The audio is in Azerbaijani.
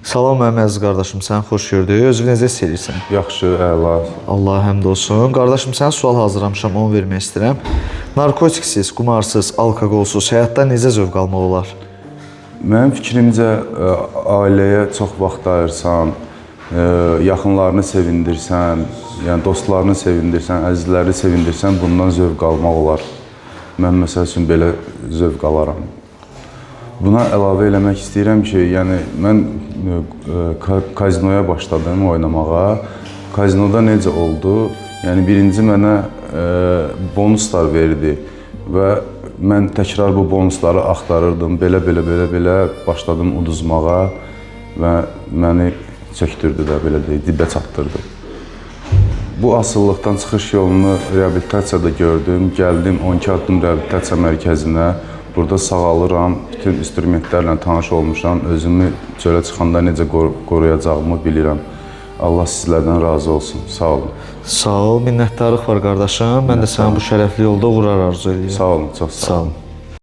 Salam mənim əziz qardaşım, sən xoş gördük. Özünü necə hiss edirsən? Yaxşı, əla. Allah həmd olsun. Qardaşım, sənə sual hazırlamışam, onu vermək istəyirəm. Narkotiksiz, qumarsız, alkoqolsuz həyatda necə zövq almaq olar? Mənim fikrimcə ailəyə çox vaxt ayırsan, yaxınlarını sevindirsən, yəni dostlarını sevindirsən, əzizləri sevindirsən, bundan zövq almaq olar. Mən məsəl üçün belə zövq alaram. Buna əlavə eləmək istəyirəm ki, yəni mən kazinoya başladım oynamağa. Kazinoda necə oldu? Yəni birinci mənə bonuslar verdi və mən təkrar bu bonusları axtarırdım. Belə başladım uduzmağa və məni çəkdirdi də belə deyək, dibə çatdırdı. Bu asılılıqdan çıxış yolunu reabilitasiyada gördüm. Gəldim 12 addım reabilitasiya mərkəzinə. Burada sağalıram, bütün instrumentlərlə tanış olmuşam. Özümü çölə çıxanda necə qoruyacağımı bilirəm. Allah sizlərdən razı olsun. Sağ olun. Sağ ol, minnətdarlıq var qardaşım. Mən də sənin bu şərəfli yolda uğur arzu edirəm. Sağ olun, çox sağ olun.